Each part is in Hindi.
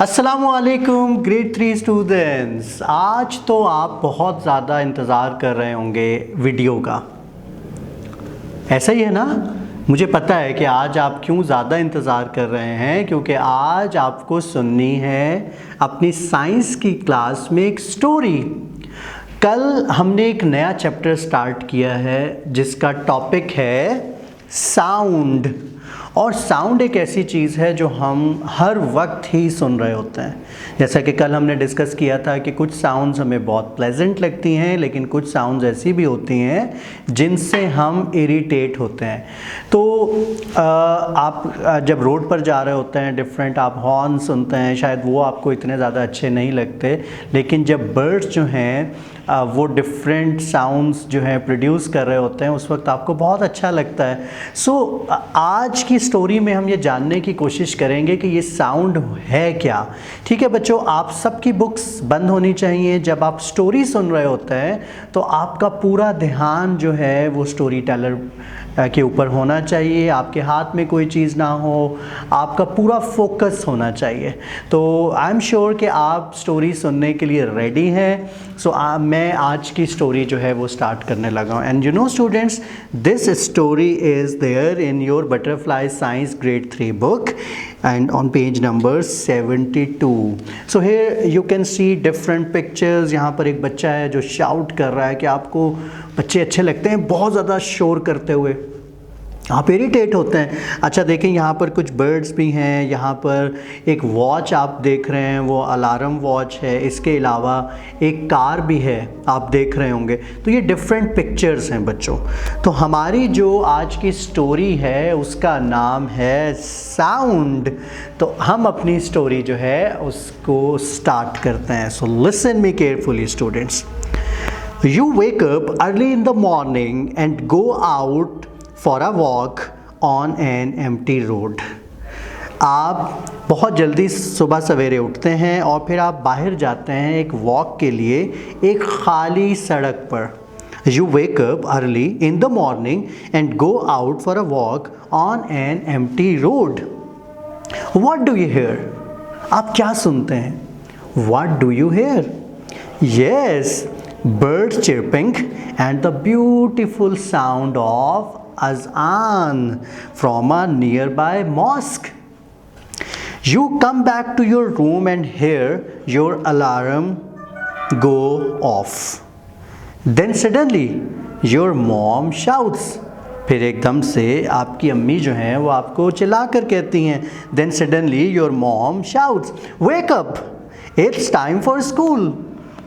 अस्सलामुअलैकुम ग्रेड 3 स्टूडेंट्स। आज तो आप बहुत ज़्यादा इंतज़ार कर रहे होंगे वीडियो का, ऐसा ही है ना। मुझे पता है कि आज आप क्यों ज़्यादा इंतज़ार कर रहे हैं, क्योंकि आज आपको सुननी है अपनी साइंस की क्लास में एक स्टोरी। कल हमने एक नया चैप्टर स्टार्ट किया है जिसका टॉपिक है साउंड। और साउंड एक ऐसी चीज़ है जो हम हर वक्त ही सुन रहे होते हैं। जैसा कि कल हमने डिस्कस किया था कि कुछ साउंड्स हमें बहुत प्लेजेंट लगती हैं, लेकिन कुछ साउंड्स ऐसी भी होती हैं जिनसे हम इरिटेट होते हैं। तो आप जब रोड पर जा रहे होते हैं, डिफरेंट आप हॉर्न सुनते हैं, शायद वो आपको इतने ज़्यादा अच्छे नहीं लगते, लेकिन जब बर्ड्स जो हैं वो डिफरेंट साउंड्स जो है प्रोड्यूस कर रहे होते हैं, उस वक्त आपको बहुत अच्छा लगता है। सो आज की स्टोरी में हम ये जानने की कोशिश करेंगे कि ये साउंड है क्या। ठीक है बच्चों, आप सबकी बुक्स बंद होनी चाहिए। जब आप स्टोरी सुन रहे होते हैं तो आपका पूरा ध्यान जो है वो स्टोरी टेलर के ऊपर होना चाहिए, आपके हाथ में कोई चीज़ ना हो, आपका पूरा फोकस होना चाहिए। तो आई एम श्योर कि आप स्टोरी सुनने के लिए रेडी हैं। सो मैं आज की स्टोरी जो है वो स्टार्ट करने लगा हूँ। And you know students, this story is there in your butterfly science grade 3 book and on page number 72. So here you can see different pictures. यहाँ पर एक बच्चा है जो शाउट कर रहा है कि आपको बच्चे अच्छे लगते हैं बहुत ज़्यादा शोर करते हुए, आप इरिटेट होते हैं। अच्छा देखें, यहाँ पर कुछ बर्ड्स भी हैं, यहाँ पर एक वॉच आप देख रहे हैं, वो अलार्म वॉच है। इसके अलावा एक कार भी है, आप देख रहे होंगे। तो ये डिफरेंट पिक्चर्स हैं बच्चों। तो हमारी जो आज की स्टोरी है उसका नाम है साउंड। तो हम अपनी स्टोरी जो है उसको स्टार्ट करते हैं। So listen me carefully students. You wake up early in the morning and go out for a walk on an empty road. आप बहुत जल्दी सुबह सवेरे उठते हैं और फिर आप बाहर जाते हैं एक वॉक के लिए एक खाली सड़क पर। You wake up early in the morning and go out for a walk on an empty road. What do you hear? आप क्या सुनते हैं? What do you hear? Yes, birds chirping and the beautiful sound of azan from a nearby mosque. You come back to your room and hear your alarm go off. Then suddenly your mom shouts. फिर एकदम से आपकी अम्मी जो हैं वो आपको चिल्ला कर कहती हैं, Then suddenly your mom shouts, Wake up! It's time for school.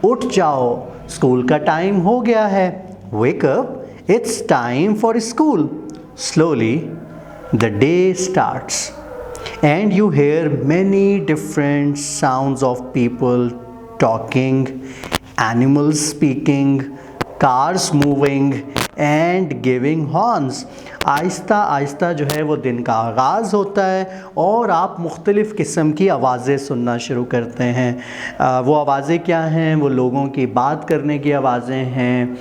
उठ जाओ, स्कूल का टाइम हो गया है। Wake up! It's time for school. Slowly, the day starts, and you hear many different sounds of people talking, animals speaking, cars moving, and giving horns. Aahista Aahista जो है वो दिन का आगाज़ होता है और आप मुख्तलिफ़ किस्म की आवाज़ें सुनना शुरू करते हैं। वो आवाज़ें क्या हैं? वो लोगों की बात करने की आवाज़ें हैं,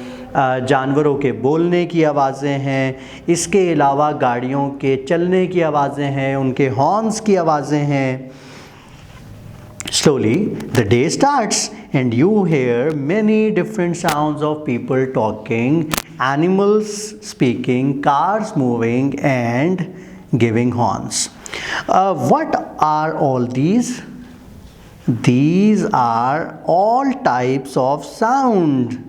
जानवरों के बोलने की आवाज़ें हैं, इसके अलावा गाड़ियों के चलने की आवाज़ें हैं, उनके हॉर्न्स की आवाज़ें हैं। Slowly the day starts and you hear many different sounds of people talking, animals speaking, cars moving and giving horns. What are all these? These are all types of sound.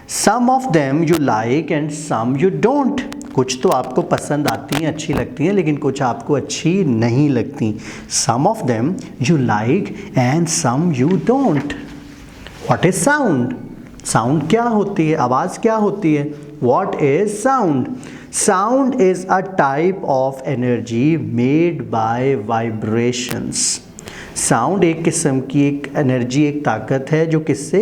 Some of them you like and some you don't. कुछ तो आपको पसंद आती हैं, अच्छी लगती हैं, लेकिन कुछ आपको अच्छी नहीं लगती। Some of them you like and some you don't. What is sound? Sound क्या होती है? आवाज़ क्या होती है? What is sound? Sound is a type of energy made by vibrations. Sound एक किस्म की एक एनर्जी, एक ताकत है जो किससे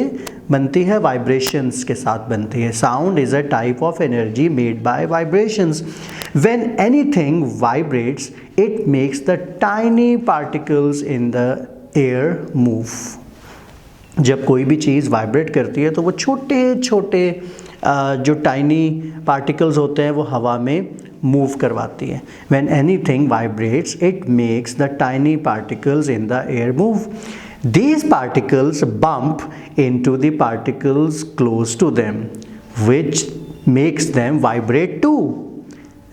बनती है? वाइब्रेशंस के साथ बनती है। Sound is a type of energy made by vibrations. When anything vibrates it makes the tiny particles in the air move. जब कोई भी चीज़ वाइब्रेट करती है तो वो छोटे छोटे जो टाइनी पार्टिकल्स होते हैं वो हवा में मूव करवाती है। When anything vibrates, it makes the tiny particles in the air move. These particles bump into the particles close to them, which makes them vibrate too.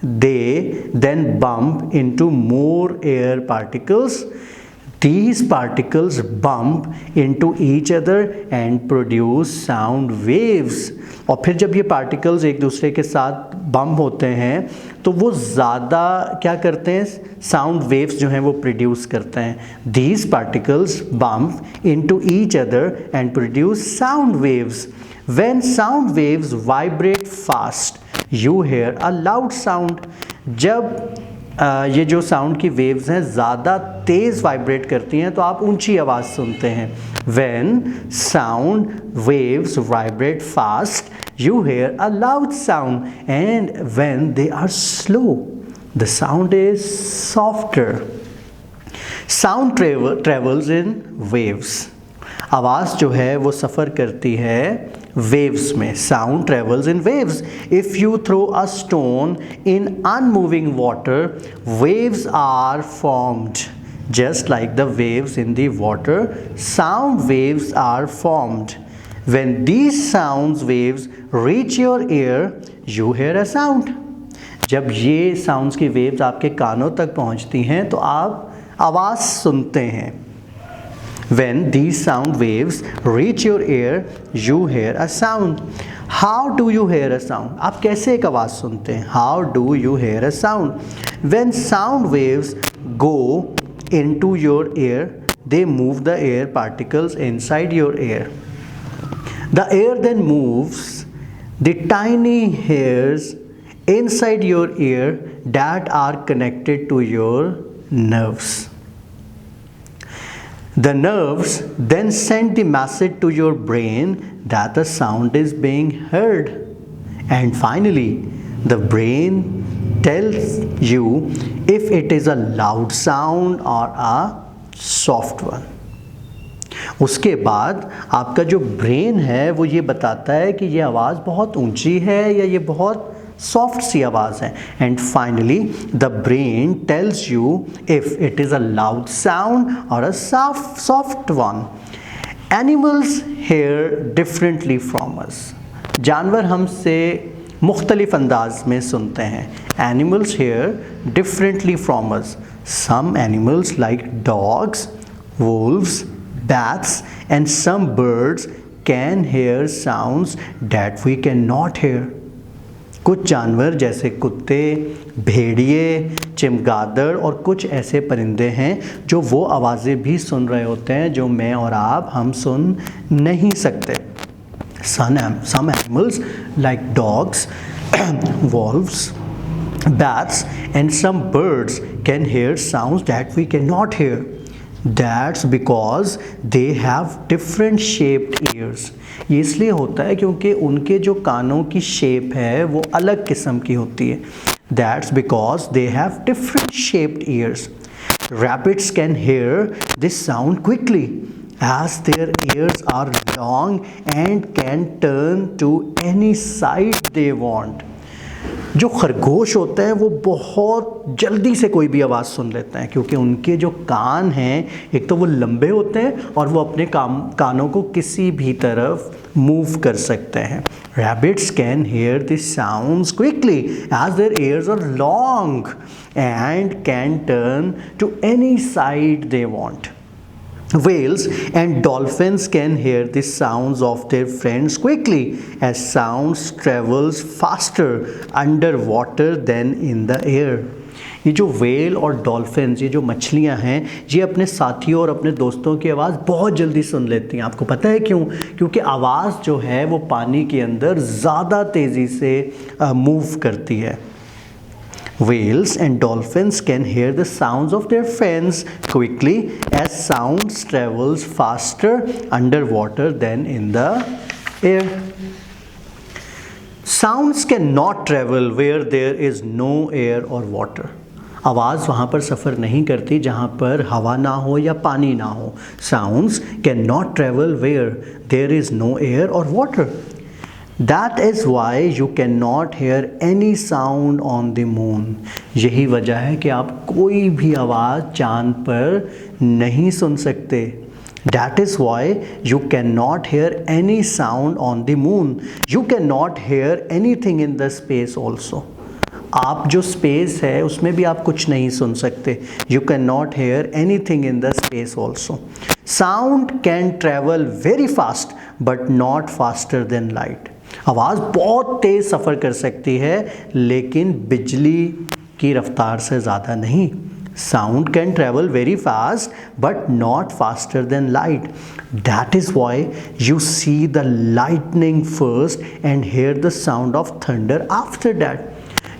They then bump into more air particles. These particles bump into each other and produce sound waves. और फिर जब ये पार्टिकल्स एक दूसरे के साथ बम्प होते हैं तो वो ज़्यादा क्या करते हैं, साउंड वेव्स जो हैं वो प्रोड्यूस करते हैं। These particles bump into each other and produce sound waves. When sound waves vibrate fast, you hear a loud sound. जब ये जो साउंड की वेव्स हैं ज़्यादा तेज़ वाइब्रेट करती हैं तो आप ऊंची आवाज़ सुनते हैं। When sound waves vibrate fast, you hear a loud sound, and when they are slow, the sound is softer. Sound travels in waves. आवाज़ जो है वो सफ़र करती है waves में। Sound travels in waves. If you throw a stone in unmoving water, waves are formed. Just like the waves in the water, sound waves are formed. When these sound waves reach your ear, you hear a sound. जब ये sounds की waves आपके कानों तक पहुँचती हैं तो आप आवाज़ सुनते हैं। When these sound waves reach your ear, you hear a sound. How do you hear a sound? आप कैसे एक आवाज़ सुनते हैं? How do you hear a sound? When sound waves go into your ear, they move the air particles inside your ear. The air then moves the tiny hairs inside your ear that are connected to your nerves. The nerves then send the message to your brain that the sound is being heard. And finally, the brain tells you if it is a loud sound or a soft one. उसके बाद आपका जो ब्रेन है वो ये बताता है कि ये आवाज़ बहुत ऊंची है या ये बहुत सॉफ्ट सी आवाज़ है। And finally the brain tells you if it is a loud sound or a soft one. Animals hear differently from us. जानवर हमसे मुख्तलिफ अंदाज में सुनते हैं। Animals hear differently from us. Some animals like dogs, wolves, bats and some birds can hear sounds that we cannot hear. कुछ जानवर जैसे कुत्ते, भेड़िए, चमगादड़ और कुछ ऐसे परिंदे हैं जो वो आवाज़ें भी सुन रहे होते हैं जो मैं और हम सुन नहीं सकते। Some animals like dogs, wolves, bats and some birds can hear sounds that we cannot hear. That's because they have different shaped ears. ये इसलिए होता है क्योंकि उनके जो कानों की शेप है वो अलग किस्म की होती है। That's because they have different shaped ears. Rabbits can hear this sound quickly as their ears are long and can turn to any side they want. जो खरगोश होते हैं वो बहुत जल्दी से कोई भी आवाज़ सुन लेते हैं क्योंकि उनके जो कान हैं एक तो वो लंबे होते हैं और वो अपने कानों को किसी भी तरफ मूव कर सकते हैं। Rabbits can hear the sounds quickly as their ears are long and can turn to any side they want. Whales and dolphins can hear the sounds of their friends quickly as sounds travels faster underwater than in the air. ये जो whale और dolphins, ये जो मछलियाँ हैं, ये अपने साथियों और अपने दोस्तों की आवाज़ बहुत जल्दी सुन लेती हैं। आपको पता है क्यों? क्योंकि आवाज़ जो है वो पानी के अंदर ज़्यादा तेज़ी से मूव करती है। Whales and dolphins can hear the sounds of their friends quickly as sounds travels faster underwater than in the air. Sounds cannot travel where there is no air or water. आवाज़ वहाँ पर सफ़र नहीं करती जहाँ पर हवा ना हो या पानी ना हो। Sounds cannot travel where there is no air or water. That is why you can not here any sound on the moon. यही वजह है कि आप कोई भी आवाज़ चांद पर नहीं सुन सकते। That is why you cannot hear any sound on the moon. You cannot hear anything in the space also. आप जो स्पेस है उसमें भी आप कुछ नहीं सुन सकते। You cannot hear anything in the space also. Sound can travel very fast but not faster than light. आवाज़ बहुत तेज़ सफ़र कर सकती है लेकिन बिजली की रफ्तार से ज़्यादा नहीं। Sound can travel very fast but not faster than light. That is why you see the lightning first and hear the sound of thunder after that.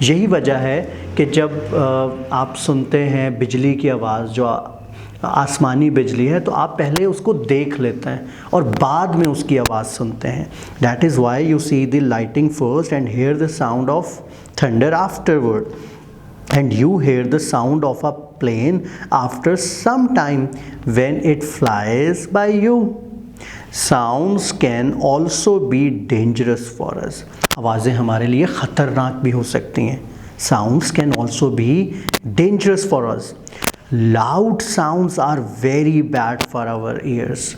यही वजह है कि जब आप सुनते हैं बिजली की आवाज़, जो आसमानी बिजली है, तो आप पहले उसको देख लेते हैं और बाद में उसकी आवाज़ सुनते हैं। That is why you see the lightning first and hear the sound of thunder afterward. And you hear the sound of a plane after some time when it flies by you. Sounds can also be dangerous for us. आवाज़ें हमारे लिए ख़तरनाक भी हो सकती हैं। Sounds can also be dangerous for us. Loud sounds are very bad for our ears.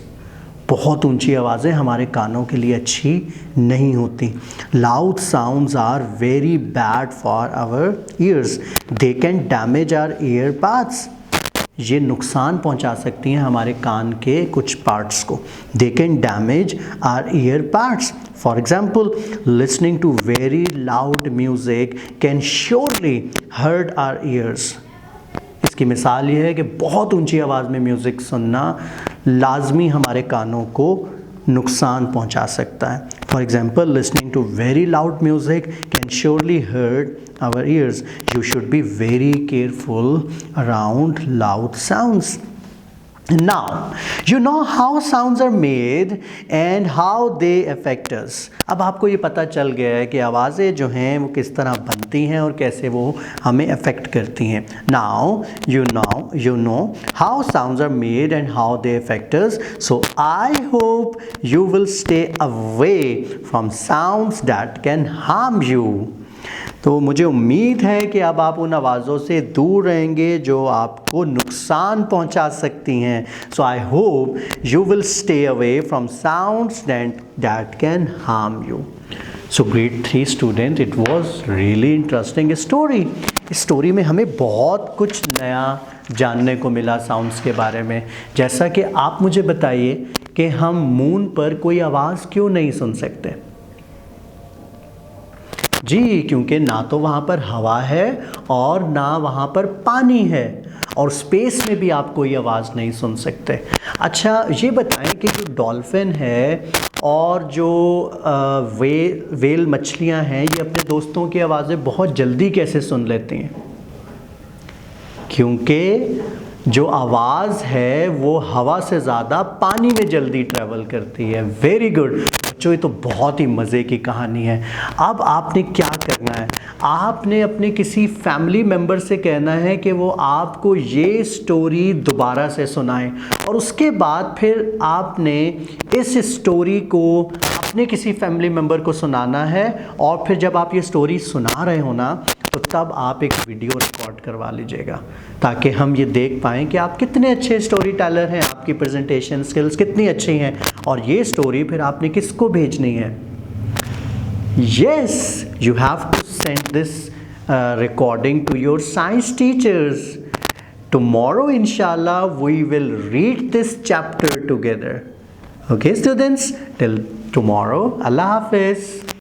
बहुत ऊंची आवाज़ें हमारे कानों के लिए अच्छी नहीं होती। Loud sounds are very bad for our ears. They can damage our ear parts. ये नुकसान पहुंचा सकती हैं हमारे कान के कुछ पार्ट्स को। They can damage our ear parts. For example, listening to very loud music can surely hurt our ears. इसकी मिसाल ये है कि बहुत ऊंची आवाज़ में म्यूज़िक सुनना लाजमी हमारे कानों को नुकसान पहुंचा सकता है। For example, listening to very loud music can surely hurt our ears. You should be very careful around loud sounds. Now, you know how sounds are made and how they affect us. अब आपको ये पता चल गया है कि आवाज़ें जो हैं वो किस तरह बनती हैं और कैसे वो हमें अफेक्ट करती हैं। Now, you know how sounds are made and how they affect us. So, I hope you will stay away from sounds that can harm you. तो मुझे उम्मीद है कि अब आप उन आवाज़ों से दूर रहेंगे जो आपको नुकसान पहुंचा सकती हैं। So I hope you will stay away from sounds that can harm you. So grade 3 student, it was really interesting story. इस स्टोरी में हमें बहुत कुछ नया जानने को मिला साउंड्स के बारे में। जैसा कि आप मुझे बताइए कि हम मून पर कोई आवाज़ क्यों नहीं सुन सकते? जी, क्योंकि ना तो वहाँ पर हवा है और ना वहाँ पर पानी है, और स्पेस में भी आप कोई आवाज़ नहीं सुन सकते। अच्छा, ये बताएं कि जो डॉल्फिन है और जो वेल मछलियाँ हैं, ये अपने दोस्तों की आवाज़ें बहुत जल्दी कैसे सुन लेती हैं? क्योंकि जो आवाज़ है वो हवा से ज़्यादा पानी में जल्दी ट्रैवल करती है। वेरी गुड बच्चों, ये तो बहुत ही मज़े की कहानी है। अब आपने क्या करना है, आपने अपने किसी फैमिली मेम्बर से कहना है कि वो आपको ये स्टोरी दोबारा से सुनाएं, और उसके बाद फिर आपने इस स्टोरी को अपने किसी फैमिली मेम्बर को सुनाना है, और फिर जब आप ये स्टोरी सुना रहे हो ना, तो तब आप एक वीडियो रिकॉर्ड करवा लीजिएगा, ताकि हम ये देख पाएँ कि आप कितने अच्छे स्टोरी टेलर हैं, आपकी प्रेजेंटेशन स्किल्स कितनी अच्छी हैं, और ये स्टोरी फिर आपने किसको भेजनी है। Yes, you have to send this recording to your science teachers. Tomorrow, inshallah, we will read this chapter together. Okay, students, till tomorrow. Allah Hafiz.